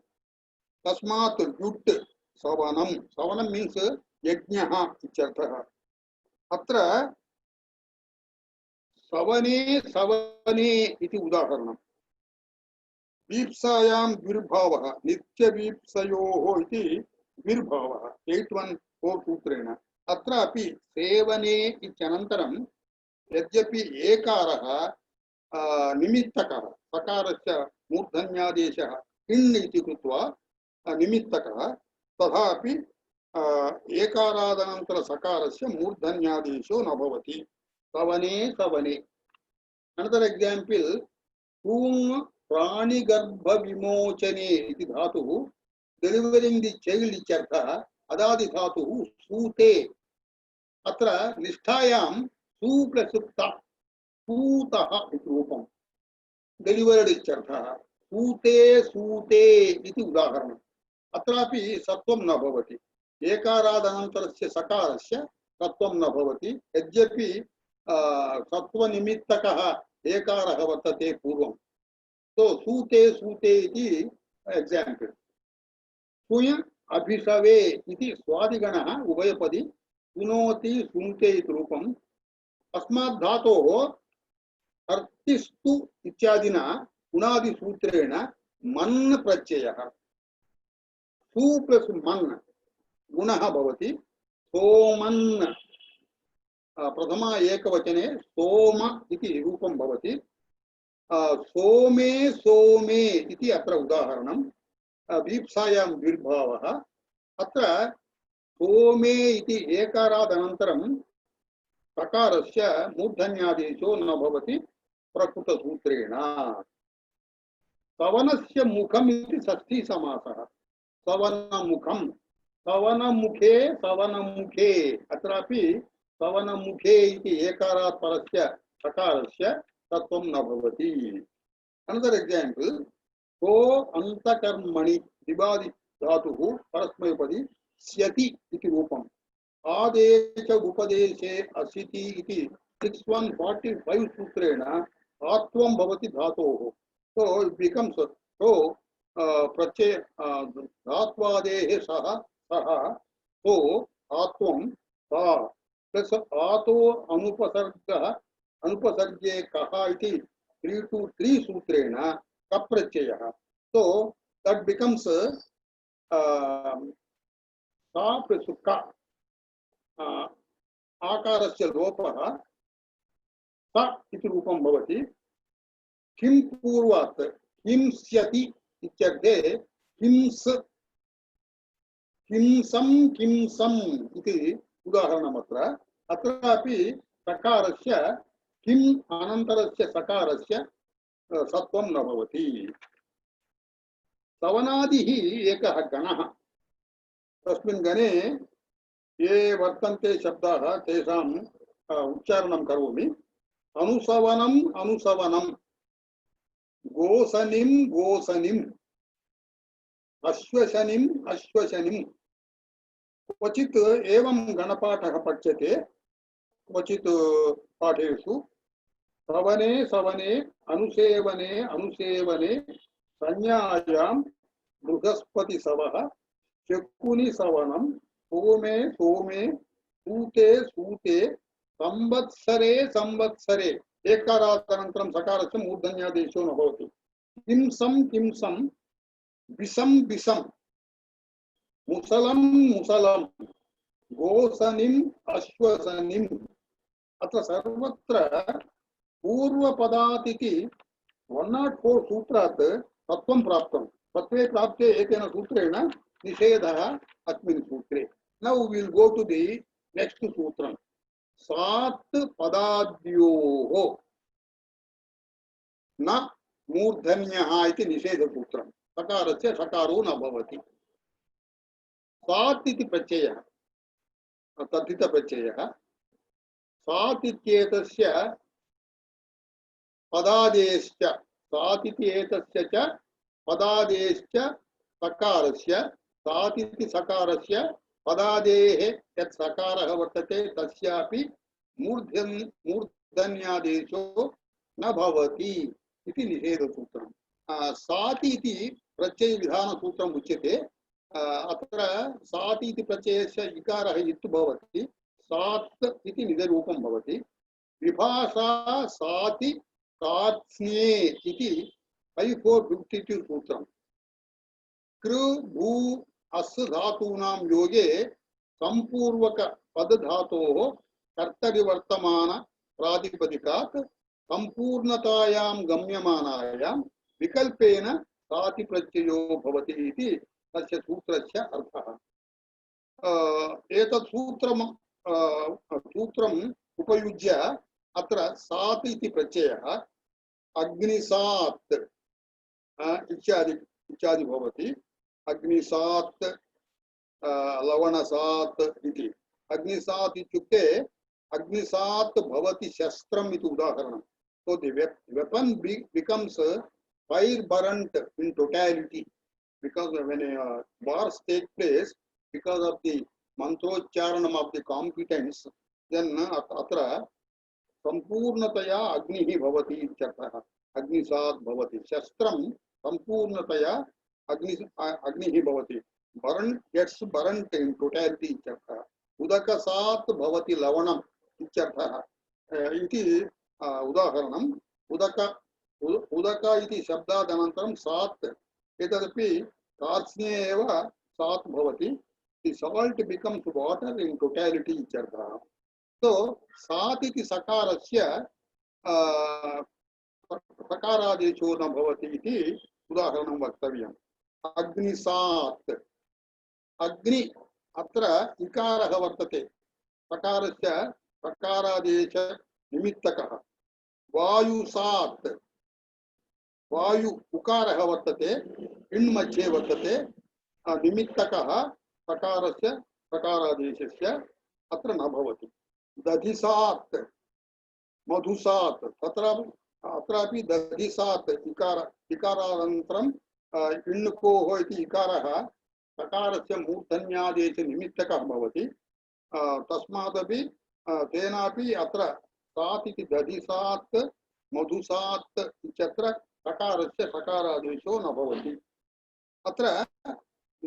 तस्मात् युट् सवनं, सवनं मीन्स् यज्ञः इत्यर्थः। अत्र सवने सवने इति उदाहरणम्। वीप्सायां द्विर्भावः, नित्यवीप्सयोः इति द्विर्भावः 814 सूत्रेण। अत्रापि सेवने इत्यनन्तरं यद्यपि एकारः निमित्तकः, सकारस्य मूर्धन्यादेशः इण् इति कृत्वा निमित्तकः, तथापि एकारादनन्तर सकारस्य मूर्धन्यादेशो न भवति। Savne Savne. Another example, whom प्राणिगर्भ विमोचने इति धातुः delivering the child इत्यर्थः, अदादि धातुः सूते। अत्र निष्ठायां सू प्लस ता, सूतः इति रूपं, डेलिवर्ड इत्यर्थः। सूते सूते इति उदाहरणम्। अत्रापि सत्वं न भवति, एकारादनन्तरस्य सकारस्य सत्वं न भवति, यद्यपि सत्वनिमित्तकः एकारः वर्तते पूर्वं। तो सूते सूते इति एग्जाम्पल। सुय अभिषवे इति स्वादिगणः उभयपदी सुनोति सुनते इति रूपम्। अस्मात् धातोः अर्तिस्तु इत्यादिना गुणादिसूत्रेण मन् प्रत्ययः, सु प्लस मन् गुणः भवति। सोमन् प्रथमा एकवचने सोम इति रूपं भवति। सोमे सोमे इति अत्र उदाहरणं। वीप्सायां द्विर्भावः। अत्र सोमे इति एकारादनन्तरं सकारस्य मूर्धन्यादेशो न भवति प्रकृतसूत्रेण। सवनस्य मुखम् इति षष्ठी समासः। सवनमुखं, सवनमुखे सवनमुखे, अत्रापि सवनमुखे इति एकारात् परस्य सकारस्य तत्वं न भवति। अनदर एग्जाम्पल, सो अंतकर्मणि दिवादि धातुः परस्मैपदी स्यति इति रूपम्। आदेश उपदेशे असिति इति 6145 सूत्रेण आत्वं भवति धातोः। सो इट बिकम्स सो प्रत्यय धात्वादेः सह सः सो आत्वं सा प्लस आतो अनुपसर्गः अनुपसर्गे कः इति 323 सूत्रेण कप्रत्ययः। सो दट बिकम्स सा प्लस क, आकारस्य लोपः स इति रूपं भवति। किं पूर्वात् किंस्यति इत्यर्थे किंस् किंसं किंसम् इति उदाहरणमत्र। अत्रापि सकारस्य किम् अनन्तरस्य सकारस्य सत्वं न भवति। सवनादिः एकः गणः। तस्मिन् गणे ये वर्तन्ते शब्दाः तेषाम् उच्चारणं करोमि। अनुसवनम् अनुसवनम्, गोसनिं गोसनिम्, अश्वशनिम् अश्वशनिम्। क्वचित् एवं गणपाठः पठ्यते, क्वचित् पाठेषु सवने सवने अनुसेवने अनुसेवने संज्ञायां बृहस्पति सवः चक्कुनि सवनं सोमे सोमे सूते सूते संवत्सरे संवत्सरे। एकारादनन्तरं सकारस्य मूर्धन्यादेशो न भवति। किंसं किंसं विषं विषं मुसलं मुसलं गोसनिम् अश्वसनिम्। अत्र सर्वत्र पूर्वपदातिथि 104 सूत्रात् तत्त्वं प्राप्तं। तत्त्वे प्राप्ते एतेन सूत्रेण निषेधः अस्मिन् सूत्रे। Now will go to the next सूत्रम्। सात् पदाद्योः न मूर्धन्यः इति निषेधसूत्रम्। सकारस्य सकारो न भवति। सात् इति प्रत्ययः, तद्धितप्रत्ययः। सात् इत्येतस्य पदादेश्च, सात् इति एतस्य च पदादेश्च सकारस्य, सात् इति सकारस्य पदादेः यत् सकारः वर्तते तस्यापि मूर्धन्यादेशो न भवति इति निषेधसूत्रम्। सात् इति प्रत्यय विधान सूत्रम् उच्यते। अत्र सात् इति प्रत्ययस्य इकारः इत् भवति, सात् इति निजरूपं भवति। विभाषा साति सात्स्ने इति 5452 सूत्रम्। कृ भू अस् धातूनां योगे संपूर्वक पद धातोः कर्तरिवर्तमान प्रातिपदिकात् संपूर्णतायां गम्यमानायां विकल्पेन साति प्रत्ययो भवति इति तस्य सूत्रस्य अर्थः। एतत् सूत्रम् उपयुज्य अत्र सात् इति प्रत्ययः अग्निसात् इत्यादि भवति। अग्निसात् लवणसात् इति। अग्निसात् इत्युक्ते अग्निसात् भवति शस्त्रम् इति उदाहरणं। So the weapon becomes fire burnt in totality, because when wars take place, because of the mantrocharanam of the competence, then atra संपूर्णतया अग्निः भवति इत्यर्थः। अग्निसात् भवति शस्त्रं संपूर्णतया अग्निः भवति। burn gets burnt in totality इत्यर्थः। उदकसात् भवति लवणम् इत्यर्थः इति उदाहरणम्। उदक इति शब्दात् अनन्तरं सात्, एतदपि सात्स्ने एव सात् भवति। the salt becomes water in totality इत्यर्थः। So सात् इति सकारस्य सकारादेशो न भवति इति उदाहरणं वक्तव्यम्। अग्निसात्, अग्नि अत्र इकारः वर्तते, सकारस्य सकारादेश निमित्तकः। वायुसात्, वायु उकारः वर्तते, इण् मध्ये वर्तते, निमित्तकः सकारस्य सकारादेशस्य अत्र न भवति। दधिसात्, मधुसात्, अत्रापि दधिसात् इकारानन्तरं इण्णुकोः इति इकारः सकारस्य मूर्धन्यादेश निमित्तकः भवति। तस्मादपि तेनापि अत्र सात् इति दधिसात् मधुसात् इत्यत्र सकारस्य सकारादेशो न भवति। अत्र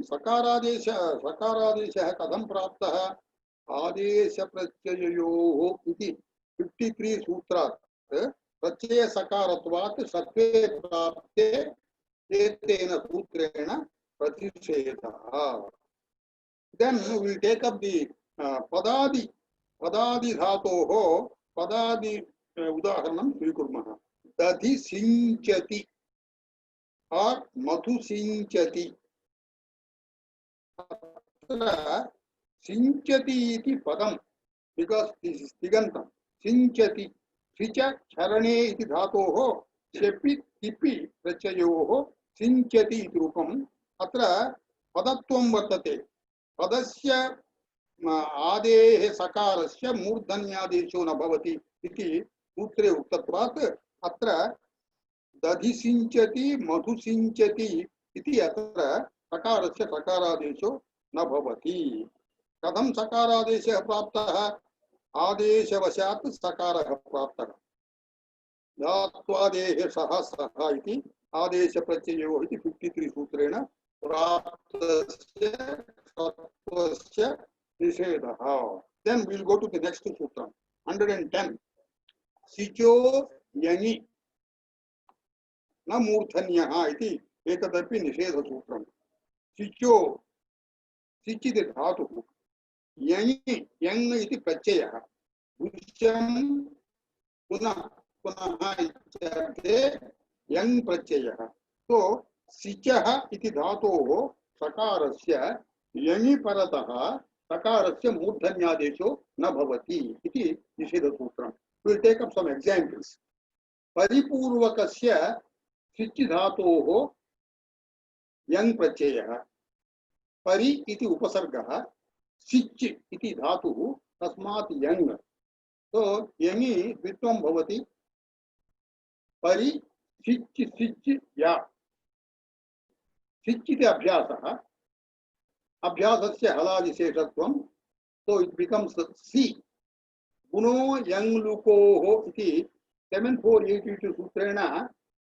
सकारादेशः कथं प्राप्तः? आदेशप्रत्यययोः इति 53 सूत्रात् प्रत्ययसकारत्वात् सत्वे प्राप्ते एतेन सूत्रेण प्रतिषेधः। Then we will take up the padadi धातोः पदादि उदाहरणं स्वीकुर्मः। दधि सिञ्चति और मधु सिञ्चति। सिञ्चति इति पदं, because this is तिगन्तं। सिञ्चति सिच चरणे इति धातोः शपि तिपि प्रत्ययोः सिञ्चति इति रूपम्। अत्र पदत्वं वर्तते। पदस्य आदेः सकारस्य मूर्धन्यादेशो न भवति इति सूत्रे उक्तत्वात् अत्र दधि सिञ्चति मधु सिञ्चति इति अत्र सकारस्य सकारादेशो न भवति। कथं सकारादेशः प्राप्तः? आदेशवशात् सकारः प्राप्तः। धात्वादेः सः सः इति आदेशप्रत्ययोः इति 53 सूत्रेण प्राप्तस्य सत्वस्य निषेधः। Then we will go to the next sutra, 110. सिचो यङि न मूर्धन्यः इति एतदपि निषेधसूत्रम्। सिचो, सिच् इति धातुः, यङि यङ् इति प्रत्ययः, दृश्यं पुनः पुनः इत्यर्थे यङ् प्रत्ययः। तो सिचः इति धातोः सकारस्य यङि परतः सकारस्य मूर्धन्यादेशो न भवति इति निषेधसूत्रम्। We will take up some examples. परिपूर्वकस्य सिच् धातोः यङ् प्रत्ययः, परि इति उपसर्गः, सिच् इति धातुः, तस्मात् यङ्। तो यङि द्वित्वं भवति, परि सिच् सिच् या। सिच् इति अभ्यासः, अभ्यासस्य हलादिशेषत्वं। So it becomes सी। गुणो यङ् लुकोः इति 7482 सूत्रेण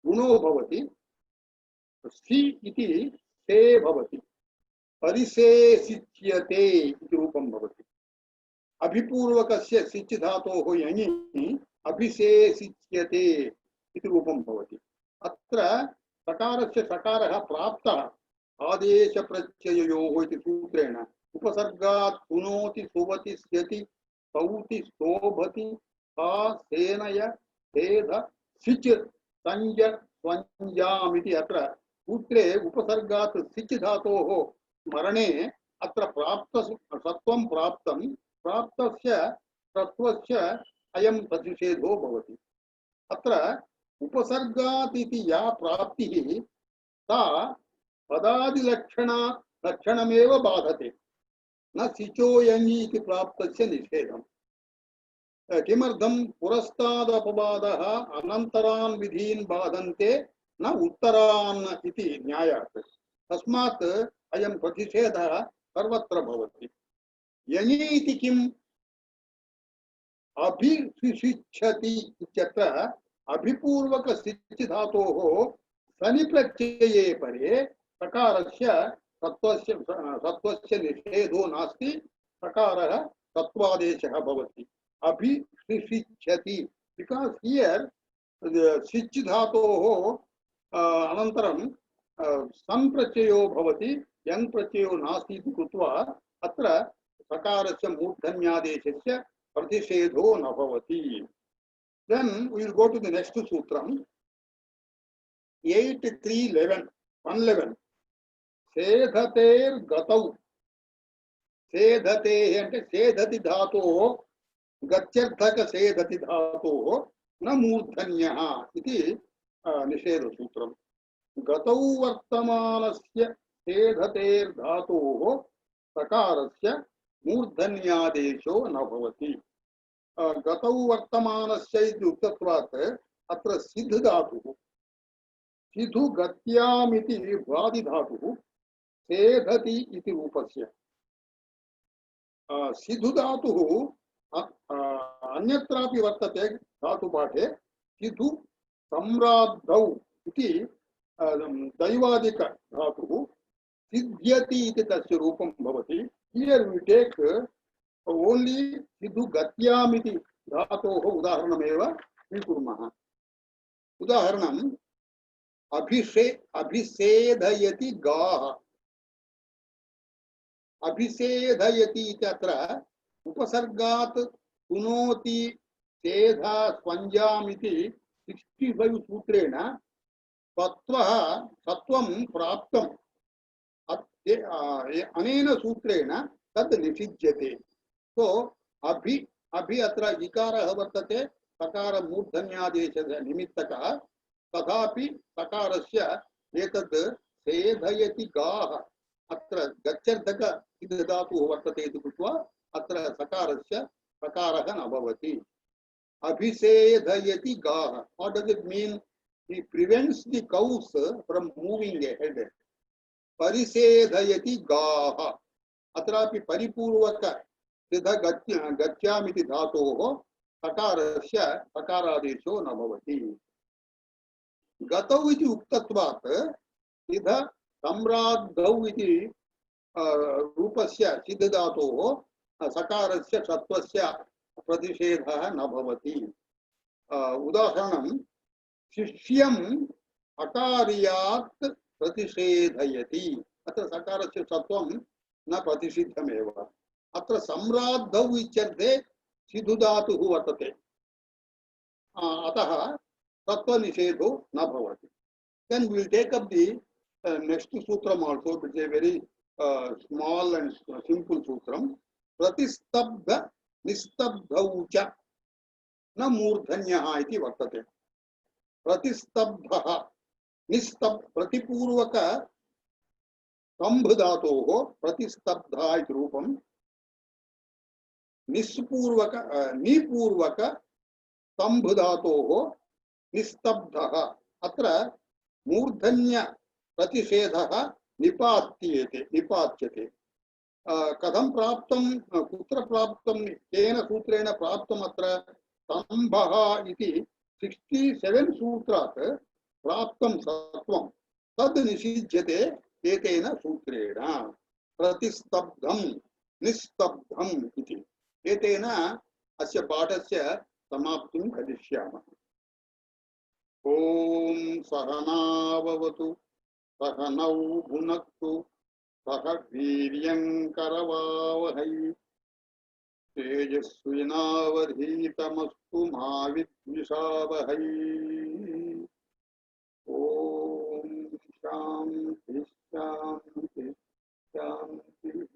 गुणो भवति। सि इति से भवति, परिशेषिच्यते इति रूपं भवति। अभिपूर्वकस्य सिच् धातोः यङि अभिशेषिच्यते इति रूपं भवति। अत्र सकारस्य सकारः प्राप्तः आदेशप्रत्यययोः इति सूत्रेण उपसर्गात् पुनोति सुवति स्यति सौति शोभति सा सेनय सेध सिच् संज स्वञ्जामिति अत्र सूत्रे उपसर्गात् सिच् धातोः स्मरणे अत्र प्राप्त सत्वं प्राप्तं प्राप्तस्य तत्त्वस्य अयं प्रतिषेधो भवति। अत्र उपसर्गात् इति या प्राप्तिः सा पदादिलक्षणमेव बाधते, न सिचो यङि इति प्राप्तस्य निषेधम्। किमर्थं पुरस्तादपवादः अनन्तरान् विधीन् बाधन्ते न उत्तरान् इति न्यायात्। तस्मात् अयं प्रतिषेधः सर्वत्र भवति। यङि इति किम्? अभिशिक्षति इत्यत्र अभिपूर्वक सिच् धातोः सनि प्रत्यये परे सकारस्य सत्वस्य निषेधो नास्ति, सकारः सत्वादेशः भवति। अभिशिक्षति, बिकॉज हियर सिच् धातोः अनन्तरं सन् प्रत्ययो भवति, यङ् प्रत्ययो नास्ति इति कृत्वा अत्र सकारस्य मूर्धन्यादेशस्य प्रतिषेधो न भवति। Then we will go to the next sutram. 8.3.11 111 सेधतेर गतौ, सेधते అంటే सेधति धातोः गत्यर्थक सेधति धातोः न मूर्धन्यः इति निषेध सूत्रम्। गतौ वर्तमानस्य सेधतेर धातोः सकारस्य मूर्धन्यादेशो न भवति। गतौ वर्तमानस्य इति उक्तत्वात् अत्र सिद्ध धातुः सिधु गत्यामिति भ्वादि धातुः सेधति इति रूपस्य। सिधु धातुः अन्यत्रापि वर्तते धातुपाठे। सिधु सम्राद्धौ इति दैवादिक धातुः सिद्ध्यति इति तस्य रूपं भवति। Here we take only Sindhu गत्यामिति धातोः उदाहरणमेव स्वीकुर्मः। उदाहरणम् अभिषेधयति गाः। अभिषेधयति इत्यत्र उपसर्गात् पुनोति सेधा स्वञ्जामिति 65 सूत्रेण सत्वं प्राप्तम्। अनेन सूत्रेण तद् निषिध्यते। तो अभि अत्र इकारः वर्तते, सकार मूर्धन्यादेशस्य निमित्तकः, तथापि सकारस्य एतद् सेधयति गाः अत्र गत्यर्थक इति धातुः वर्तते इति कृत्वा अत्र सकारस्य सकारः न भवति। अभिसेधयति गाः, what does it mean? He prevents the cows from moving ahead. परिसेधयति गाः, अत्रापि परिपूर्वक सिद्ध गत्यामिति धातोः सकारस्य सकारादेशो न भवति। गतौ इति उक्तत्वात् सिद्ध सम्राद्धौ इति रूपस्य सिद्ध धातोः सकारस्य सत्वस्य प्रतिषेधः न भवति। उदाहरणं शिष्यम् अकार्यात् प्रतिषेधयति, अत्र सकारस्य सत्वं न प्रतिषिद्धमेव। अत्र सम्राद्धौ इत्यर्थे सिधु धातुः वर्तते, अतः तत्त्वनिषेधो न भवति। Then we will take up the next sutram also. It is a very small and simple sutram. Pratistabdha nistabdhau cha न मूर्धन्यः इति वर्तते। प्रतिस्तब्धः प्रतिपूर्वक स्तंभ धातोः प्रतिस्तब्धः इति रूपं, निपूर्वक स्तंभ धातोः निस्तब्धः, अत्र मूर्धन्य प्रतिषेधः निपात्यते। कथं प्राप्तं, कुत्र प्राप्तं, केन सूत्रेण प्राप्तम्? अत्र स्तंभः इति 67 सूत्रात् प्राप्तं सत्वं। तद निषिध्यते एतेन सूत्रेण प्रतिस्तब्धं निस्तब्धम् इति एतेन अस्य पाठस्य समाप्तिं करिष्यामः। ओम सहनाववतु सहनौ भुनक्तु सह वीर्यङ्करवावहै तेजस्विनावधीतमस्तु मा विद्विषावहै। ओम शांति शांति शांति।